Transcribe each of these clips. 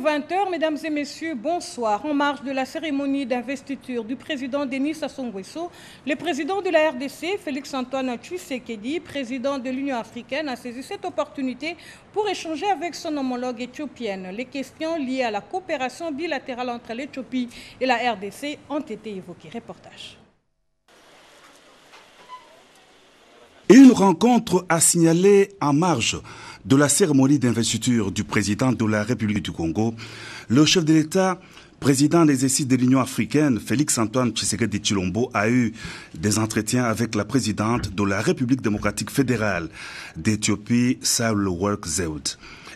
20 h, mesdames et messieurs, bonsoir. En marge de la cérémonie d'investiture du président Denis Sassou Nguesso, le président de la RDC, Félix-Antoine Tshisekedi, président de l'Union africaine, a saisi cette opportunité pour échanger avec son homologue éthiopienne. Les questions liées à la coopération bilatérale entre l'Éthiopie et la RDC ont été évoquées. Reportage. Une rencontre a signalé en marge de la cérémonie d'investiture du président de la République du Congo, le chef de l'État, président des exercices de l'Union africaine, Félix-Antoine Tshisekedi Tshilombo, a eu des entretiens avec la présidente de la République démocratique fédérale d'Éthiopie, Sahle-Work Zewde.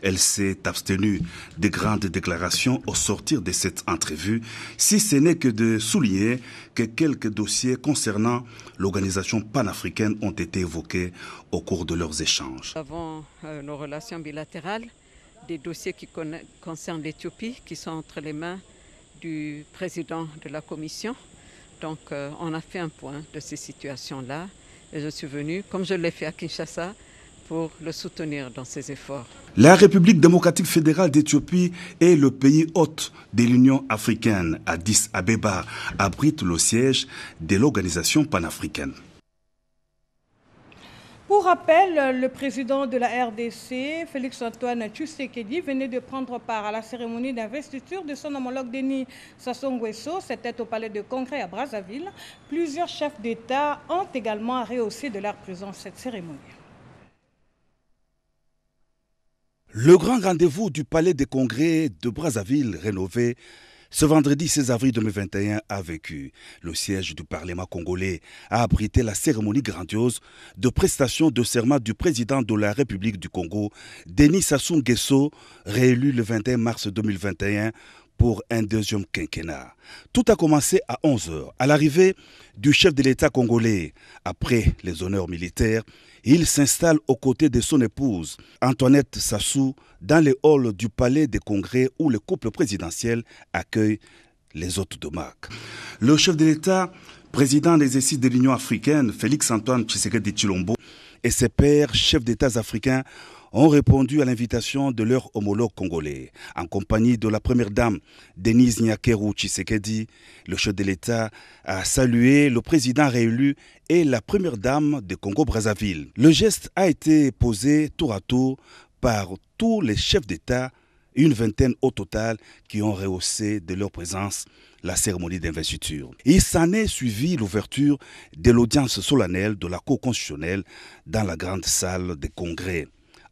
Elle s'est abstenue de grandes déclarations au sortir de cette entrevue, si ce n'est que de souligner que quelques dossiers concernant l'organisation panafricaine ont été évoqués au cours de leurs échanges. Nous avons nos relations bilatérales, des dossiers qui concernent l'Éthiopie, qui sont entre les mains du président de la Commission. Donc on a fait un point de ces situations-là et je suis venu, comme je l'ai fait à Kinshasa, pour le soutenir dans ses efforts. La République démocratique fédérale d'Éthiopie est le pays hôte de l'Union africaine. Addis Abeba abrite le siège de l'organisation panafricaine. Pour rappel, le président de la RDC, Félix-Antoine Tshisekedi, venait de prendre part à la cérémonie d'investiture de son homologue Denis Sassou Nguesso. C'était au palais de Congrès à Brazzaville. Plusieurs chefs d'État ont également rehaussé de leur présence cette cérémonie. Le grand rendez-vous du palais des congrès de Brazzaville rénové ce vendredi 16 avril 2021 a vécu. Le siège du Parlement congolais a abrité la cérémonie grandiose de prestation de serment du président de la République du Congo, Denis Sassou Nguesso, réélu le 21 mars 2021 pour un deuxième quinquennat. Tout a commencé à 11 h. À l'arrivée du chef de l'État congolais, après les honneurs militaires, il s'installe aux côtés de son épouse, Antoinette Sassou, dans les halls du palais des congrès où le couple présidentiel accueille les hôtes de marque. Le chef de l'État, président des exercices de l'Union africaine, Félix-Antoine Tshisekedi Tshilombo, et ses pairs, chefs d'État africains, ont répondu à l'invitation de leur homologue congolais. En compagnie de la première dame, Denise Nyakeru Tshisekedi, le chef de l'État a salué le président réélu et la première dame de Congo-Brazzaville. Le geste a été posé tour à tour par tous les chefs d'État, une vingtaine au total, qui ont rehaussé de leur présence la cérémonie d'investiture. Il s'en est suivi l'ouverture de l'audience solennelle de la Cour constitutionnelle dans la grande salle des congrès.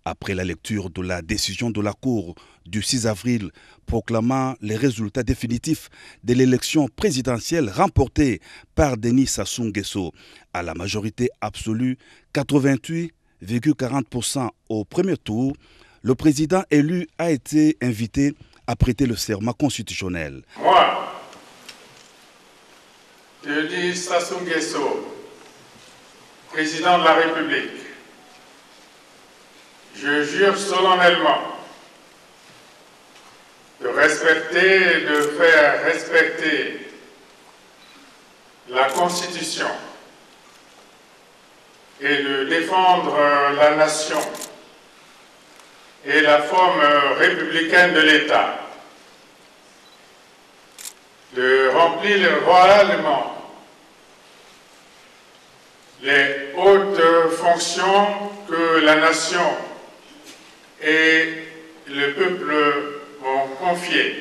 Après la lecture de la décision de la Cour du 6 avril proclamant les résultats définitifs de l'élection présidentielle remportée par Denis Sassou Nguesso à la majorité absolue, 88,40% au premier tour, le président élu a été invité à prêter le serment constitutionnel. Moi, Denis Sassou Nguesso, président de la République, je jure solennellement de respecter et de faire respecter la Constitution et de défendre la nation et la forme républicaine de l'État, de remplir royalement les hautes fonctions que la nation et le peuple m'ont confié.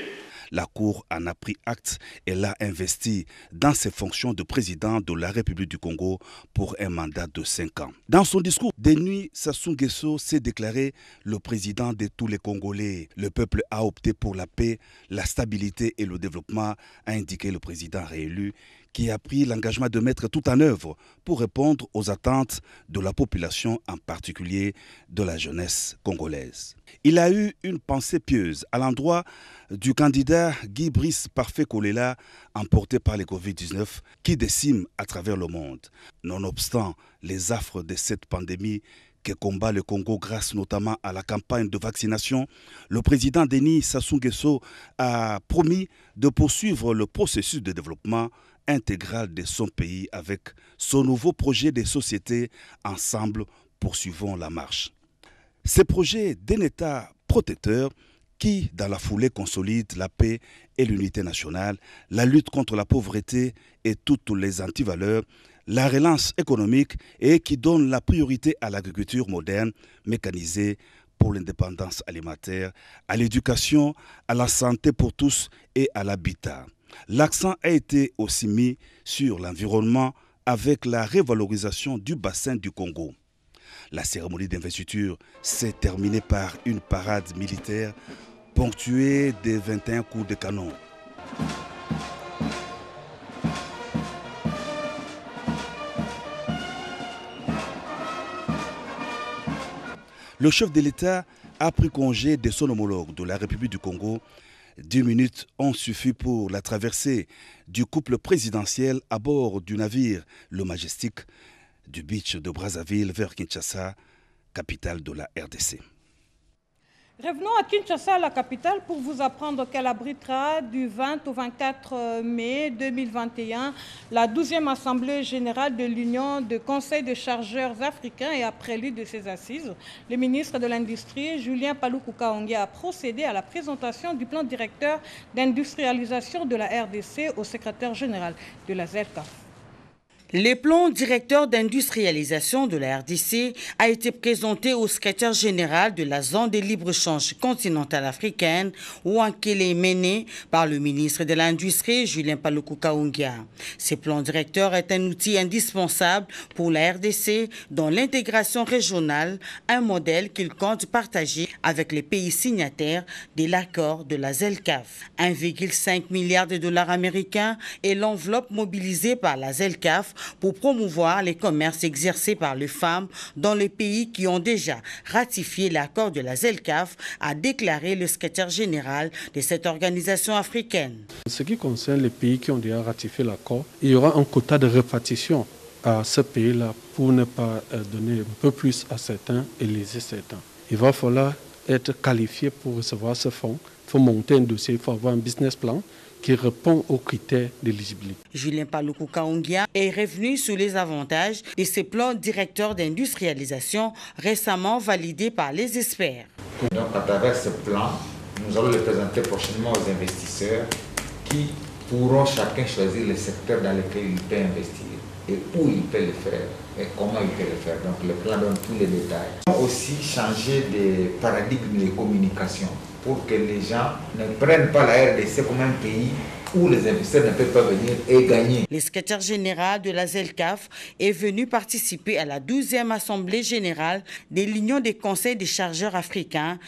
La Cour en a pris acte et l'a investi dans ses fonctions de président de la République du Congo pour un mandat de 5 ans. Dans son discours, Denis Sassou Nguesso s'est déclaré le président de tous les Congolais. Le peuple a opté pour la paix, la stabilité et le développement, a indiqué le président réélu, qui a pris l'engagement de mettre tout en œuvre pour répondre aux attentes de la population, en particulier de la jeunesse congolaise. Il a eu une pensée pieuse à l'endroit du candidat Guy Brice Parfait Kolela, emporté par le Covid-19, qui décime à travers le monde. Nonobstant les affres de cette pandémie que combat le Congo grâce notamment à la campagne de vaccination, le président Denis Sassou Nguesso a promis de poursuivre le processus de développement intégral de son pays avec son nouveau projet de société Ensemble, poursuivons la marche. Ce projet d'un État protecteur qui, dans la foulée, consolide la paix et l'unité nationale, la lutte contre la pauvreté et toutes les antivaleurs, la relance économique et qui donne la priorité à l'agriculture moderne, mécanisée pour l'indépendance alimentaire, à l'éducation, à la santé pour tous et à l'habitat. L'accent a été aussi mis sur l'environnement avec la revalorisation du bassin du Congo. La cérémonie d'investiture s'est terminée par une parade militaire ponctuée des 21 coups de canon. Le chef de l'État a pris congé de son homologue de la République du Congo. 10 minutes ont suffi pour la traversée du couple présidentiel à bord du navire Le Majestic du beach de Brazzaville vers Kinshasa, capitale de la RDC. Revenons à Kinshasa, la capitale, pour vous apprendre qu'elle abritera du 20 au 24 mai 2021 la 12e Assemblée générale de l'Union de Conseil des chargeurs africains et après lui de ses assises. Le ministre de l'Industrie, Julien Paluku Kahongya, a procédé à la présentation du plan directeur d'industrialisation de la RDC au secrétaire général de la ZELCAF. Le plan directeur d'industrialisation de la RDC a été présenté au secrétaire général de la zone de libre-échange continentale africaine, Wankele, mené par le ministre de l'Industrie, Julien Paluku Kahongya. Ce plan directeur est un outil indispensable pour la RDC dans l'intégration régionale, un modèle qu'il compte partager avec les pays signataires de l'accord de la ZELCAF. 1,5 milliard de dollars américains est l'enveloppe mobilisée par la ZELCAF pour promouvoir les commerces exercés par les femmes dans les pays qui ont déjà ratifié l'accord de la ZELCAF, a déclaré le secrétaire général de cette organisation africaine. En ce qui concerne les pays qui ont déjà ratifié l'accord, il y aura un quota de répartition à ce pays-là pour ne pas donner un peu plus à certains et léser certains. Il va falloir être qualifié pour recevoir ce fonds. Il faut monter un dossier, il faut avoir un business plan qui répond aux critères d'éligibilité. Julien Paluku Kahongya est revenu sur les avantages de ce plan directeur d'industrialisation récemment validé par les experts. Donc à travers ce plan, nous allons le présenter prochainement aux investisseurs qui pourront chacun choisir le secteur dans lequel il peut investir et où il peut le faire et comment il peut le faire. Donc le plan donne tous les détails. Nous allons aussi changer de paradigme de communication pour que les gens ne prennent pas la RDC comme un pays où les investisseurs ne peuvent pas venir et gagner. Le secrétaire général de la ZELCAF est venu participer à la 12e Assemblée générale de l'Union des conseils des chargeurs africains.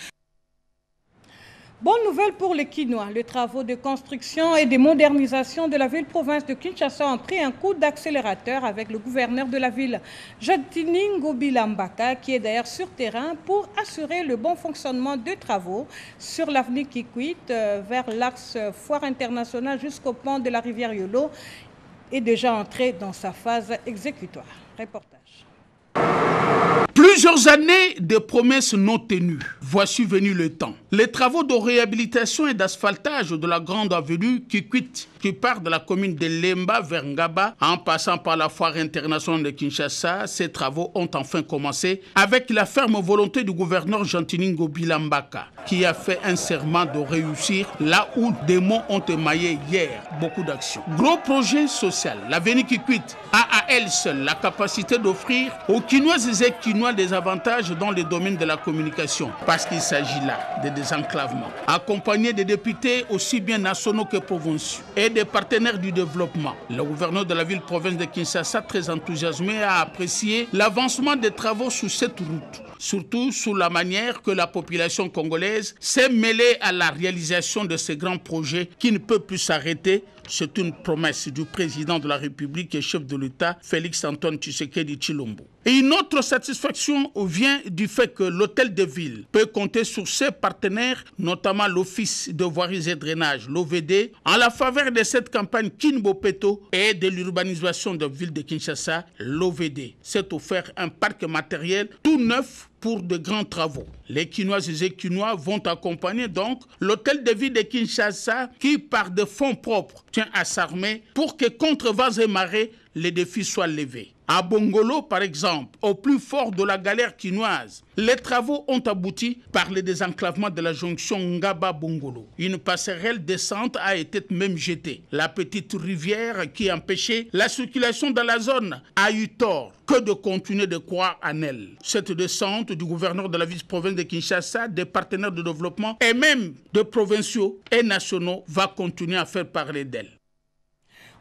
Bonne nouvelle pour les Kinois. Les travaux de construction et de modernisation de la ville-province de Kinshasa ont pris un coup d'accélérateur avec le gouverneur de la ville, Jatiningo Bilambaka, qui est d'ailleurs sur terrain pour assurer le bon fonctionnement des travaux sur l'avenue Kikwit vers l'axe Foire internationale jusqu'au pont de la rivière Yolo, est déjà entré dans sa phase exécutoire. Reportage. Plusieurs années de promesses non tenues. Voici venu le temps. Les travaux de réhabilitation et d'asphaltage de la grande avenue Kikwit, qui part de la commune de Lemba vers Ngaba, en passant par la foire internationale de Kinshasa, ces travaux ont enfin commencé avec la ferme volonté du gouverneur Jatiningo Bilambaka, qui a fait un serment de réussir là où des mots ont émaillé hier beaucoup d'actions. Gros projet social, l'avenue Kikwit a à elle seule la capacité d'offrir aux Kinoises et Kinois des avantages dans le domaine de la communication, parce qu'il s'agit là de désenclavement. Accompagné des députés aussi bien nationaux que provinciaux et des partenaires du développement, le gouverneur de la ville-province de Kinshasa, très enthousiasmé, a apprécié l'avancement des travaux sur cette route, surtout sous la manière que la population congolaise s'est mêlée à la réalisation de ces grands projets qui ne peut plus s'arrêter. C'est une promesse du président de la République et chef de l'État, Félix Antoine Tshisekedi Tshilombo. Et une autre satisfaction vient du fait que l'hôtel de ville peut compter sur ses partenaires, notamment l'Office de voiries et drainage, l'OVD, en la faveur de cette campagne Kinbopeto et de l'urbanisation de la ville de Kinshasa, l'OVD s'est offert un parc matériel tout neuf pour de grands travaux. Les Kinoises et Kinois vont accompagner donc l'hôtel de ville de Kinshasa qui, par de fonds propres, tient à s'armer pour que contre vents et marées, les défis soient levés. À Bongolo, par exemple, au plus fort de la galère quinoise, les travaux ont abouti par le désenclavement de la jonction Ngaba-Bongolo. Une passerelle descente a été même jetée. La petite rivière qui empêchait la circulation dans la zone a eu tort que de continuer de croire en elle. Cette descente du gouverneur de la vice-province de Kinshasa, des partenaires de développement et même de provinciaux et nationaux va continuer à faire parler d'elle.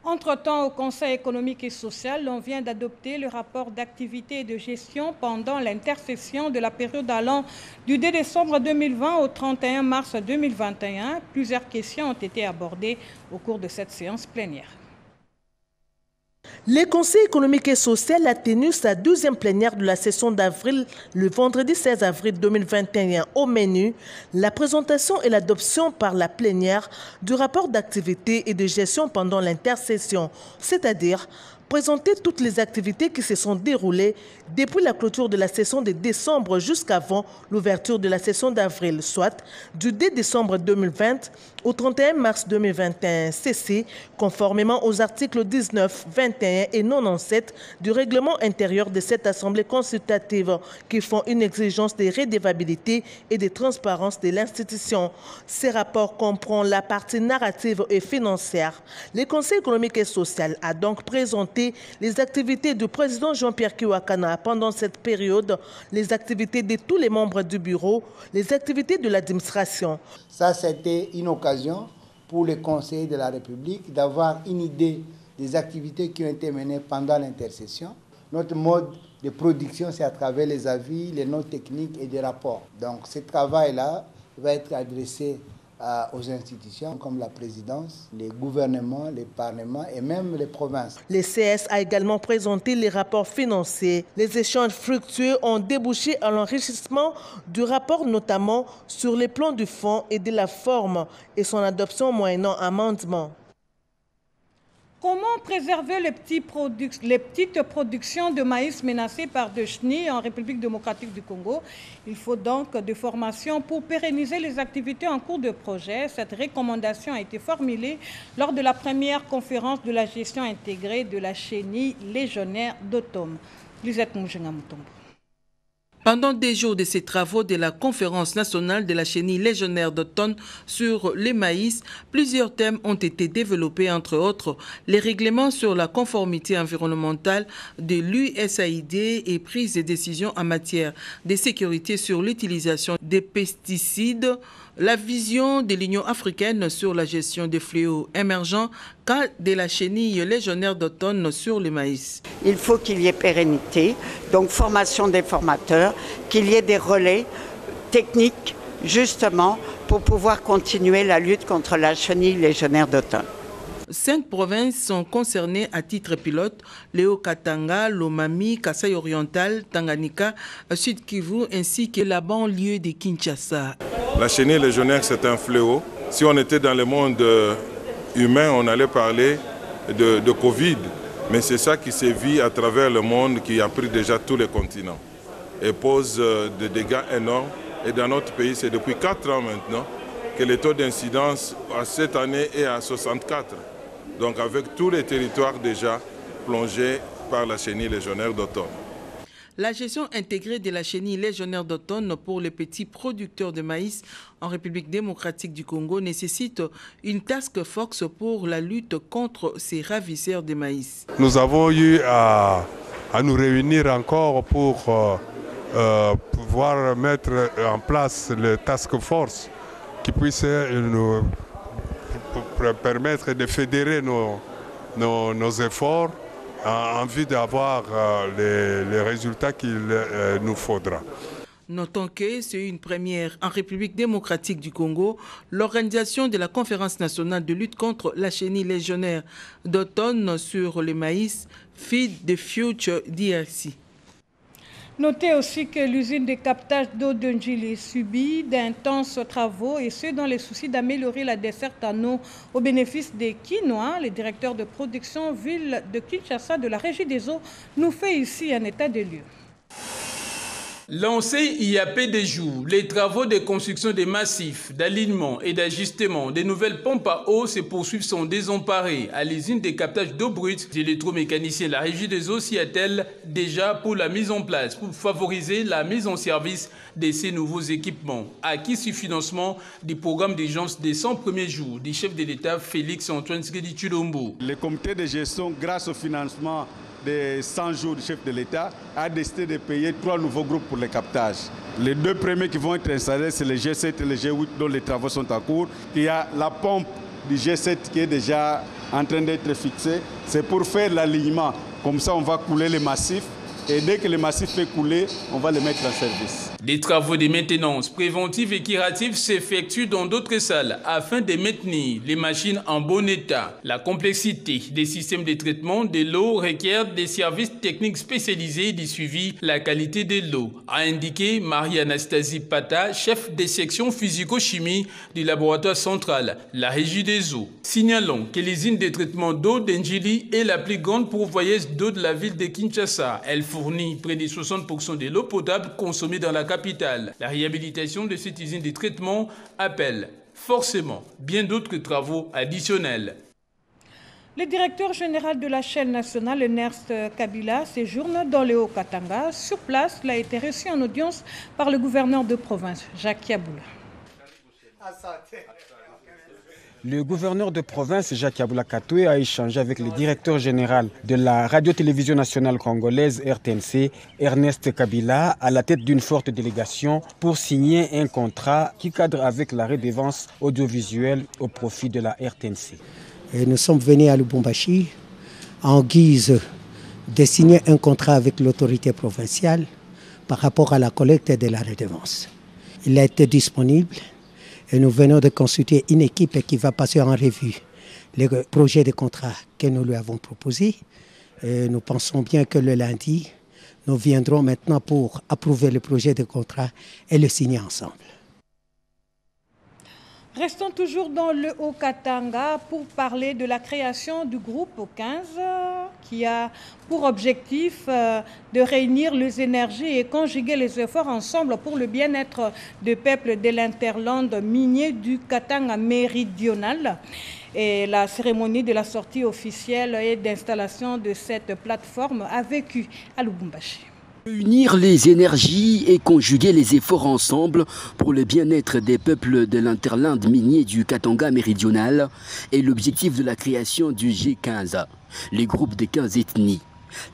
Entre-temps, au Conseil économique et social, on vient d'adopter le rapport d'activité et de gestion pendant l'intersession de la période allant du 2 décembre 2020 au 31 mars 2021. Plusieurs questions ont été abordées au cours de cette séance plénière. Le Conseil économique et social a tenu sa 12e plénière de la session d'avril le vendredi 16 avril 2021. Au menu, la présentation et l'adoption par la plénière du rapport d'activité et de gestion pendant l'intersession, c'est-à-dire présenter toutes les activités qui se sont déroulées depuis la clôture de la session de décembre jusqu'avant l'ouverture de la session d'avril, soit du 2 décembre 2020 au 31 mars 2021. Ceci, conformément aux articles 19, 21 et 97 du règlement intérieur de cette assemblée consultative qui font une exigence de redevabilité et de transparence de l'institution. Ces rapports comprennent la partie narrative et financière. Le Conseil économique et social a donc présenté les activités du président Jean-Pierre Kiwakana pendant cette période, les activités de tous les membres du bureau, les activités de l'administration. Ça, c'était une occasion pour les conseillers de la République d'avoir une idée des activités qui ont été menées pendant l'intersession. Notre mode de production, c'est à travers les avis, les notes techniques et des rapports. Donc, ce travail-là va être adressé aux institutions comme la présidence, les gouvernements, les parlements et même les provinces. Le CS a également présenté les rapports financiers. Les échanges fructueux ont débouché à l'enrichissement du rapport, notamment sur les plans du fonds et de la forme et son adoption moyennant amendement. Comment préserver les petites productions de maïs menacées par de chenilles en République démocratique du Congo? Il faut donc des formations pour pérenniser les activités en cours de projet. Cette recommandation a été formulée lors de la première conférence de la gestion intégrée de la chenille légionnaire d'automne. Lisette Moujenga-Moutombo. Pendant des jours de ces travaux de la conférence nationale de la chenille légionnaire d'automne sur les maïs, plusieurs thèmes ont été développés, entre autres les règlements sur la conformité environnementale de l'USAID et prise de décisions en matière de sécurité sur l'utilisation des pesticides, la vision de l'Union africaine sur la gestion des fléaux émergents, cas de la chenille légionnaire d'automne sur le maïs. Il faut qu'il y ait pérennité, donc formation des formateurs, qu'il y ait des relais techniques justement pour pouvoir continuer la lutte contre la chenille légionnaire d'automne. 5 provinces sont concernées à titre pilote: le Haut-Katanga, l'Omami, Kasaï oriental, Tanganyika, Sud Kivu ainsi que la banlieue de Kinshasa. La chenille légionnaire, c'est un fléau. Si on était dans le monde humain, on allait parler de Covid. Mais c'est ça qui sévit à travers le monde, qui a pris déjà tous les continents et pose des dégâts énormes. Et dans notre pays, c'est depuis 4 ans maintenant que le taux d'incidence cette année est à 64. Donc avec tous les territoires déjà plongés par la chenille légionnaire d'automne. La gestion intégrée de la chenille légionnaire d'automne pour les petits producteurs de maïs en République démocratique du Congo nécessite une task force pour la lutte contre ces ravisseurs de maïs. Nous avons eu à nous réunir encore pour pouvoir mettre en place le task force qui puisse nous permettre de fédérer nos efforts en vue d'avoir les résultats qu'il nous faudra. Notons que c'est une première en République démocratique du Congo, l'organisation de la conférence nationale de lutte contre la chenille légionnaire d'automne sur le maïs, Feed the Future DRC. Notez aussi que l'usine de captage d'eau de Njili subit d'intenses travaux et ce dans les soucis d'améliorer la desserte en eau au bénéfice des Quinois. Le directeur de production ville de Kinshasa de la Régie des eaux nous fait ici un état des lieux. Lancés il y a peu de jours, les travaux de construction des massifs, d'alignement et d'ajustement des nouvelles pompes à eau se poursuivent sans désemparés à l'usine de captage d'eau brute. L'électromécanicien de la Régie des eaux s'y attelle déjà pour la mise en place, pour favoriser la mise en service de ces nouveaux équipements, acquis sur financement du programme d'urgence des 100 premiers jours du chef de l'État Félix-Antoine Tshisekedi Tshilombo. Le comité de gestion, grâce au financement des 100 jours du chef de l'État, a décidé de payer 3 nouveaux groupes pour le captage. Les 2 premiers qui vont être installés, c'est le G7 et le G8 dont les travaux sont en cours. Il y a la pompe du G7 qui est déjà en train d'être fixée. C'est pour faire l'alignement. Comme ça, on va couler les massifs. Et dès que le massif est coulé, on va le mettre en service. Des travaux de maintenance préventive et curative s'effectuent dans d'autres salles afin de maintenir les machines en bon état. La complexité des systèmes de traitement de l'eau requiert des services techniques spécialisés du suivi la qualité de l'eau, a indiqué Marie-Anastasie Pata, chef des sections physico-chimie du laboratoire central, la Régie des eaux. Signalons que l'usine de traitement d'eau d'Endjili est la plus grande pourvoyeuse d'eau de la ville de Kinshasa. Elle fournit près de 60% de l'eau potable consommée dans la capitale. La réhabilitation de cette usine de traitement appelle forcément bien d'autres travaux additionnels. Le directeur général de la chaîne nationale, Ernest Kabila, séjourne dans le Haut-Katanga. Sur place, il a été reçu en audience par le gouverneur de province, Jacques Yaboula. Le gouverneur de province, Jacques Yaboula Katoué, a échangé avec le directeur général de la radio-télévision nationale congolaise, RTNC, Ernest Kabila, à la tête d'une forte délégation pour signer un contrat qui cadre avec la redevance audiovisuelle au profit de la RTNC. Et nous sommes venus à Lubumbashi en guise de signer un contrat avec l'autorité provinciale par rapport à la collecte de la redevance. Il a été disponible. Et nous venons de consulter une équipe qui va passer en revue les projets de contrat que nous lui avons proposés. Et nous pensons bien que le lundi, nous viendrons maintenant pour approuver le projet de contrat et le signer ensemble. Restons toujours dans le Haut-Katanga pour parler de la création du groupe 15 qui a pour objectif de réunir les énergies et conjuguer les efforts ensemble pour le bien-être des peuples de l'interland minier du Katanga méridional. Et la cérémonie de la sortie officielle et d'installation de cette plateforme a vécu à Lubumbashi. Unir les énergies et conjuguer les efforts ensemble pour le bien-être des peuples de l'interland minier du Katanga méridional est l'objectif de la création du G15, les groupes de 15 ethnies.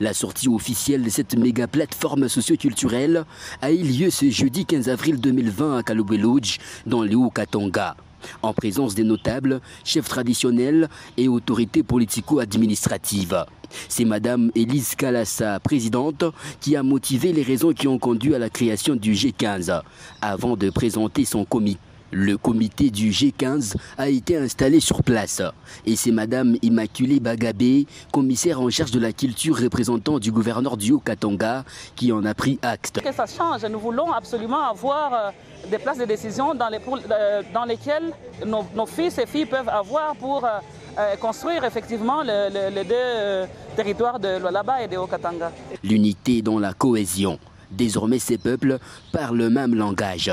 La sortie officielle de cette méga plateforme socio-culturelle a eu lieu ce jeudi 15 avril 2020 à Kalobwe Lodge, dans le Haut-Katanga, en présence des notables, chefs traditionnels et autorités politico-administratives. C'est Madame Elise Kalassa, présidente, qui a motivé les raisons qui ont conduit à la création du G15, avant de présenter son comité. Le comité du G15 a été installé sur place et c'est Madame Immaculée Bagabé, commissaire en charge de la culture représentant du gouverneur du Haut-Katanga, qui en a pris acte. Que ça change, nous voulons absolument avoir des places de décision dans lesquelles nos fils et filles peuvent avoir pour construire effectivement les deux territoires de Lualaba et de Haut-Katanga. L'unité dans la cohésion. Désormais, ces peuples parlent le même langage.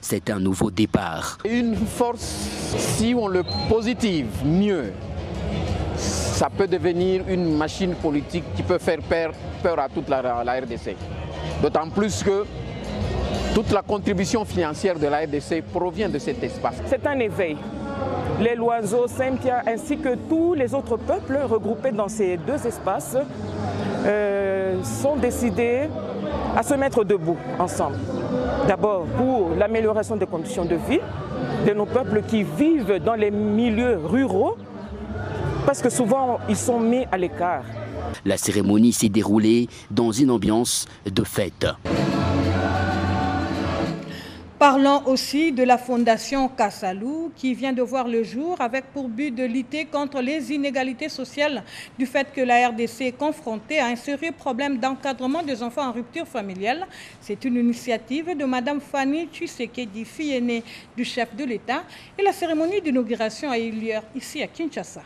C'est un nouveau départ. Une force, si on le positive mieux, ça peut devenir une machine politique qui peut faire peur à toute la RDC. D'autant plus que toute la contribution financière de la RDC provient de cet espace. C'est un éveil. Les Loiseaux, Saint-Pierre ainsi que tous les autres peuples regroupés dans ces deux espaces sont décidés à se mettre debout ensemble. D'abord pour l'amélioration des conditions de vie de nos peuples qui vivent dans les milieux ruraux, parce que souvent ils sont mis à l'écart. La cérémonie s'est déroulée dans une ambiance de fête. Parlons aussi de la fondation Kassalou qui vient de voir le jour avec pour but de lutter contre les inégalités sociales du fait que la RDC est confrontée à un sérieux problème d'encadrement des enfants en rupture familiale. C'est une initiative de Mme Fanny Tshisekedi, fille aînée du chef de l'État, et la cérémonie d'inauguration a eu lieu ici à Kinshasa.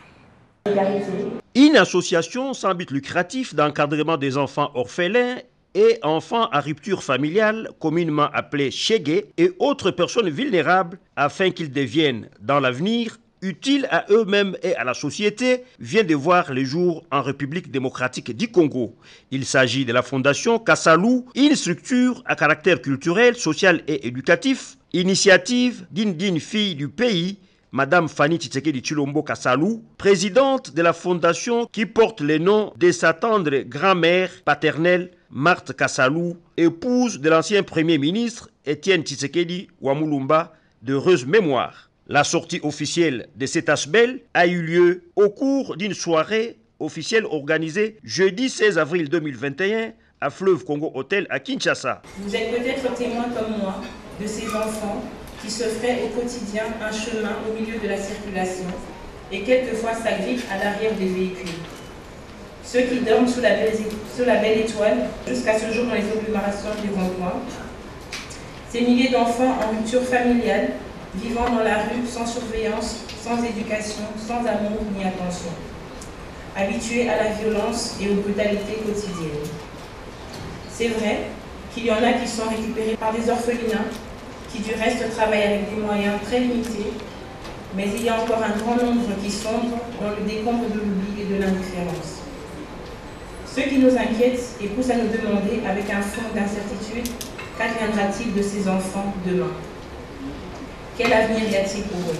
Une association sans but lucratif d'encadrement des enfants orphelins et enfants à rupture familiale, communément appelés Chégué, et autres personnes vulnérables, afin qu'ils deviennent, dans l'avenir, utiles à eux-mêmes et à la société, vient de voir le jour en République démocratique du Congo. Il s'agit de la Fondation Kassalou, une structure à caractère culturel, social et éducatif, initiative d'une digne fille du pays, Madame Fanny Tshisekedi Tshilombo Kassalou, présidente de la fondation qui porte le nom de sa tendre grand-mère paternelle, Marthe Kassalou, épouse de l'ancien Premier ministre Étienne Tshisekedi Wamulumba, d'heureuse mémoire. La sortie officielle de cet asbel a eu lieu au cours d'une soirée officielle organisée jeudi 16 avril 2021 à Fleuve Congo Hotel à Kinshasa. Vous êtes peut-être témoin comme moi de ces enfants qui se feraient au quotidien un chemin au milieu de la circulation et quelquefois s'agrippent à l'arrière des véhicules. Ceux qui dorment sous la belle étoile jusqu'à ce jour dans les agglomérations du ronds-points. Ces milliers d'enfants en rupture familiale, vivant dans la rue sans surveillance, sans éducation, sans amour ni attention. Habitués à la violence et aux brutalités quotidiennes. C'est vrai qu'il y en a qui sont récupérés par des orphelinats, qui du reste travaillent avec des moyens très limités, mais il y a encore un grand nombre qui sombrent dans le décombre de l'oubli et de l'indifférence. Ce qui nous inquiète et pousse à nous demander avec un fond d'incertitude, qu'adviendra-t-il de ces enfants demain? Quel avenir y a-t-il pour eux?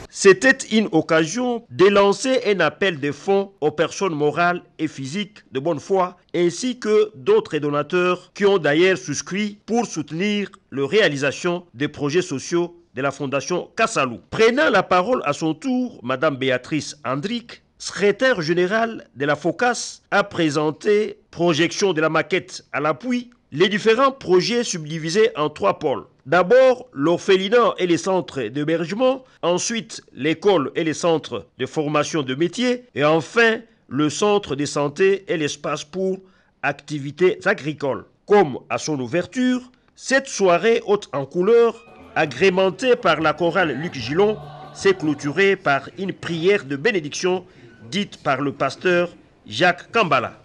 C'était une occasion de lancer un appel de fonds aux personnes morales et physiques de bonne foi, ainsi que d'autres donateurs qui ont d'ailleurs souscrit pour soutenir la réalisation des projets sociaux de la Fondation Kassalou. Prenant la parole à son tour, Madame Béatrice Andrick, secrétaire générale de la FOCAS, a présenté, projection de la maquette à l'appui, les différents projets subdivisés en 3 pôles. D'abord, l'orphelinat et les centres d'hébergement, ensuite l'école et les centres de formation de métiers, et enfin le centre de santé et l'espace pour activités agricoles. Comme à son ouverture, cette soirée haute en couleurs, agrémentée par la chorale Luc Gillon, s'est clôturée par une prière de bénédiction dite par le pasteur Jacques Kambala.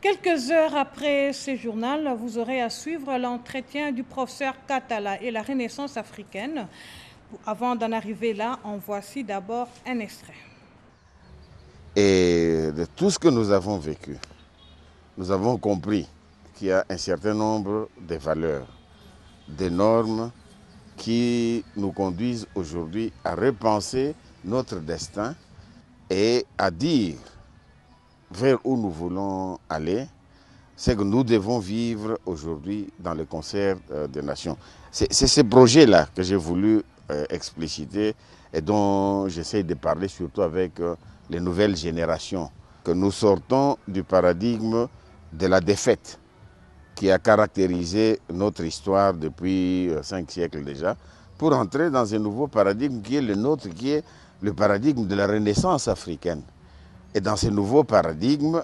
Quelques heures après ce journal, vous aurez à suivre l'entretien du professeur Katala et la Renaissance africaine. Avant d'en arriver là, en voici d'abord un extrait. Et de tout ce que nous avons vécu, nous avons compris qu'il y a un certain nombre de valeurs, de normes qui nous conduisent aujourd'hui à repenser notre destin et à dire vers où nous voulons aller, c'est que nous devons vivre aujourd'hui dans le concert des nations. C'est ce projet-là que j'ai voulu expliciter et dont j'essaie de parler surtout avec les nouvelles générations, que nous sortons du paradigme de la défaite qui a caractérisé notre histoire depuis 5 siècles déjà, pour entrer dans un nouveau paradigme qui est le nôtre, qui est le paradigme de la Renaissance africaine. Et dans ce nouveau paradigme,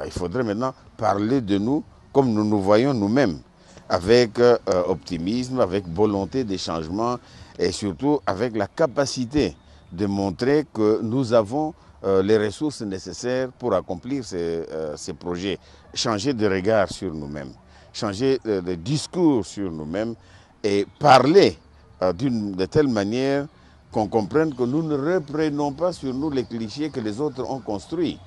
il faudrait maintenant parler de nous comme nous nous voyons nous-mêmes, avec optimisme, avec volonté de changement et surtout avec la capacité de montrer que nous avons les ressources nécessaires pour accomplir ces projets. Changer de regard sur nous-mêmes, changer de discours sur nous-mêmes et parler de telle manière qu'on comprenne que nous ne reprenons pas sur nous les clichés que les autres ont construits.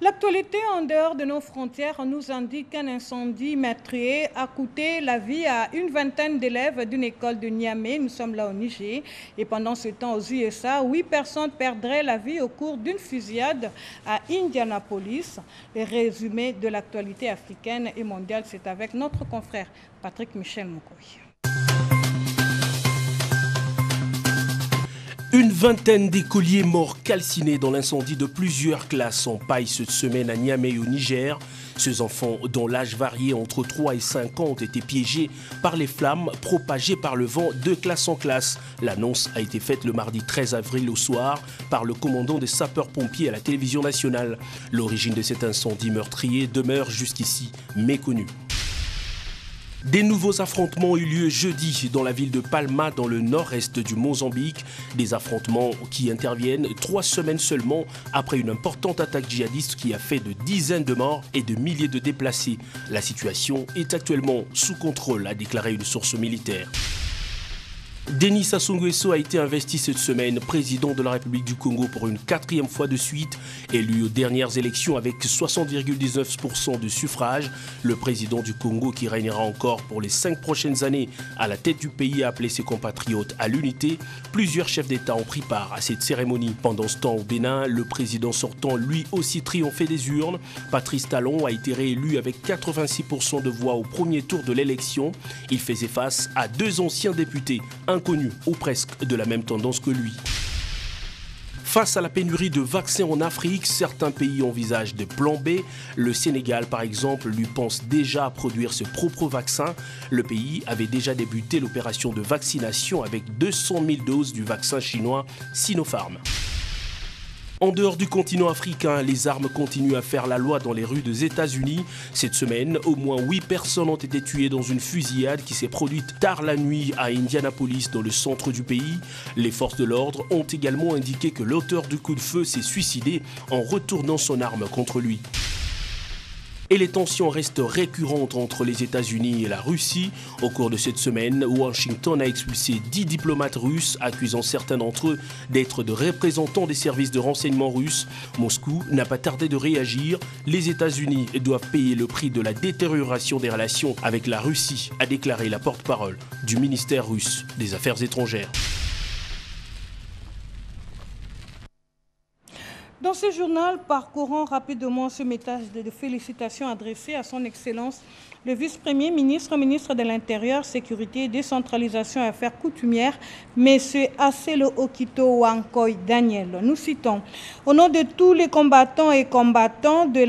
L'actualité en dehors de nos frontières nous indique qu'un incendie meurtrier a coûté la vie à une vingtaine d'élèves d'une école de Niamey. Nous sommes là au Niger. Et pendant ce temps, aux USA, 8 personnes perdraient la vie au cours d'une fusillade à Indianapolis. Le résumé de l'actualité africaine et mondiale, c'est avec notre confrère Patrick Michel Moukoui. Une vingtaine d'écoliers morts calcinés dans l'incendie de plusieurs classes en paille cette semaine à Niamey au Niger. Ces enfants, dont l'âge variait entre 3 et 5 ans, ont été piégés par les flammes propagées par le vent de classe en classe. L'annonce a été faite le mardi 13 avril au soir par le commandant des sapeurs-pompiers à la télévision nationale. L'origine de cet incendie meurtrier demeure jusqu'ici méconnue. Des nouveaux affrontements ont eu lieu jeudi dans la ville de Palma, dans le nord-est du Mozambique. Des affrontements qui interviennent 3 semaines seulement après une importante attaque djihadiste qui a fait de dizaines de morts et de milliers de déplacés. La situation est actuellement sous contrôle, a déclaré une source militaire. Denis Sassou Nguesso a été investi cette semaine président de la République du Congo pour une 4e fois de suite. Élu aux dernières élections avec 60,19% de suffrage, le président du Congo qui régnera encore pour les 5 prochaines années à la tête du pays a appelé ses compatriotes à l'unité. Plusieurs chefs d'État ont pris part à cette cérémonie. Pendant ce temps au Bénin, le président sortant lui aussi triomphé des urnes. Patrice Talon a été réélu avec 86% de voix au premier tour de l'élection. Il faisait face à 2 anciens députés, inconnu ou presque de la même tendance que lui. Face à la pénurie de vaccins en Afrique, certains pays envisagent des plans B. Le Sénégal, par exemple, lui pense déjà à produire ses propres vaccins. Le pays avait déjà débuté l'opération de vaccination avec 200 000 doses du vaccin chinois Sinopharm. En dehors du continent africain, les armes continuent à faire la loi dans les rues des États-Unis. Cette semaine, au moins 8 personnes ont été tuées dans une fusillade qui s'est produite tard la nuit à Indianapolis, dans le centre du pays. Les forces de l'ordre ont également indiqué que l'auteur du coup de feu s'est suicidé en retournant son arme contre lui. Et les tensions restent récurrentes entre les États-Unis et la Russie. Au cours de cette semaine, Washington a expulsé 10 diplomates russes, accusant certains d'entre eux d'être de représentants des services de renseignement russes. Moscou n'a pas tardé de réagir. Les États-Unis doivent payer le prix de la détérioration des relations avec la Russie, a déclaré la porte-parole du ministère russe des Affaires étrangères. Dans ce journal, parcourons rapidement ce message de félicitations adressé à son Excellence le vice-premier ministre, ministre de l'Intérieur, Sécurité et Décentralisation et Affaires coutumières, M. Aselo Okito Wankoy Daniel. Nous citons: au nom de tous les combattants et combattantes de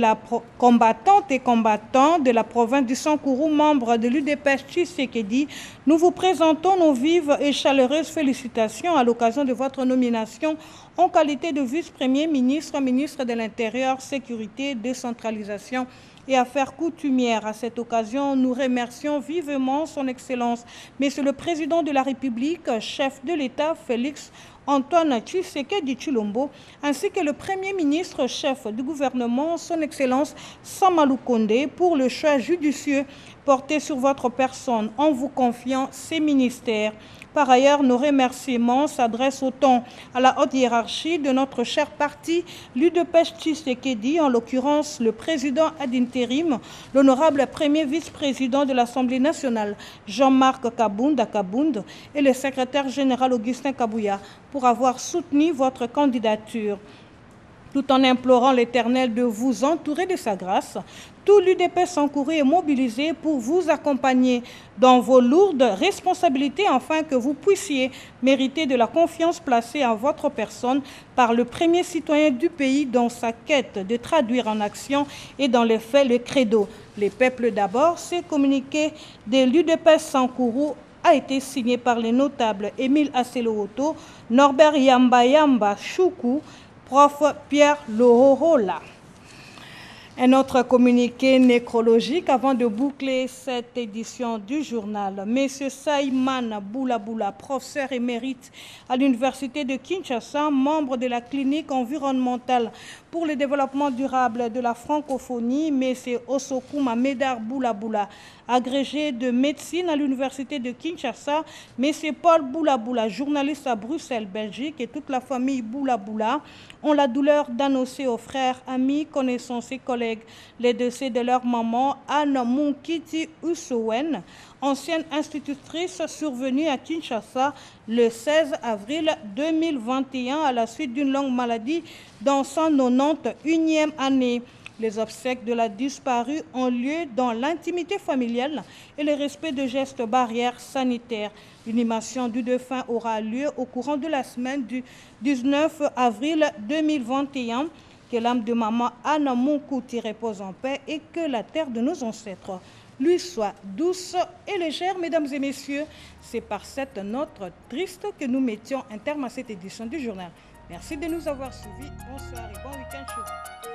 la province du Sankourou, membres de l'UDPS Tshisekedi, nous vous présentons nos vives et chaleureuses félicitations à l'occasion de votre nomination en qualité de vice-premier ministre, ministre de l'Intérieur, Sécurité, Décentralisation et Affaires coutumières. À cette occasion, nous remercions vivement son Excellence, Monsieur le Président de la République, chef de l'État, Félix Antoine Tshisekedi Tshilombo, ainsi que le Premier ministre, chef du gouvernement, son Excellence Samalou Kondé, pour le choix judicieux porté sur votre personne en vous confiant ces ministères. Par ailleurs, nos remerciements s'adressent autant à la haute hiérarchie de notre cher parti, l'UDPS Tshisekedi, en l'occurrence le président ad intérim, l'honorable premier vice-président de l'Assemblée nationale, Jean-Marc Kabound, et le secrétaire général Augustin Kabouya, pour avoir soutenu votre candidature. Tout en implorant l'Éternel de vous entourer de sa grâce, tout l'UDPS Sankourou est mobilisé pour vous accompagner dans vos lourdes responsabilités afin que vous puissiez mériter de la confiance placée en votre personne par le premier citoyen du pays dans sa quête de traduire en action et dans les faits le credo. Les peuples d'abord, ce communiqué de l'UDPS Sankourou a été signé par les notables Émile Aselo-Otto, Norbert Yamba Choukou, Prof. Pierre Lohorola. Un autre communiqué nécrologique avant de boucler cette édition du journal. Monsieur Saïman Boulaboula, professeur émérite à l'Université de Kinshasa, membre de la clinique environnementale pour le développement durable de la francophonie. Monsieur Osokuma Médard Boulaboula, agrégé de médecine à l'Université de Kinshasa. Monsieur Paul Boulaboula, journaliste à Bruxelles, Belgique, et toute la famille Boulaboula ont la douleur d'annoncer aux frères, amis, connaissances et collègues les décès de leur maman Anne Moukiti Usowen, ancienne institutrice survenue à Kinshasa le 16 avril 2021 à la suite d'une longue maladie dans son 91e année. Les obsèques de la disparue ont lieu dans l'intimité familiale et le respect de gestes barrières sanitaires. L'inhumation du défunt aura lieu au courant de la semaine du 19 avril 2021. Que l'âme de maman Anna Moukouti repose en paix et que la terre de nos ancêtres lui soit douce et légère. Mesdames et messieurs, c'est par cette note triste que nous mettions un terme à cette édition du journal. Merci de nous avoir suivis. Bonsoir et bon week-end chez vous.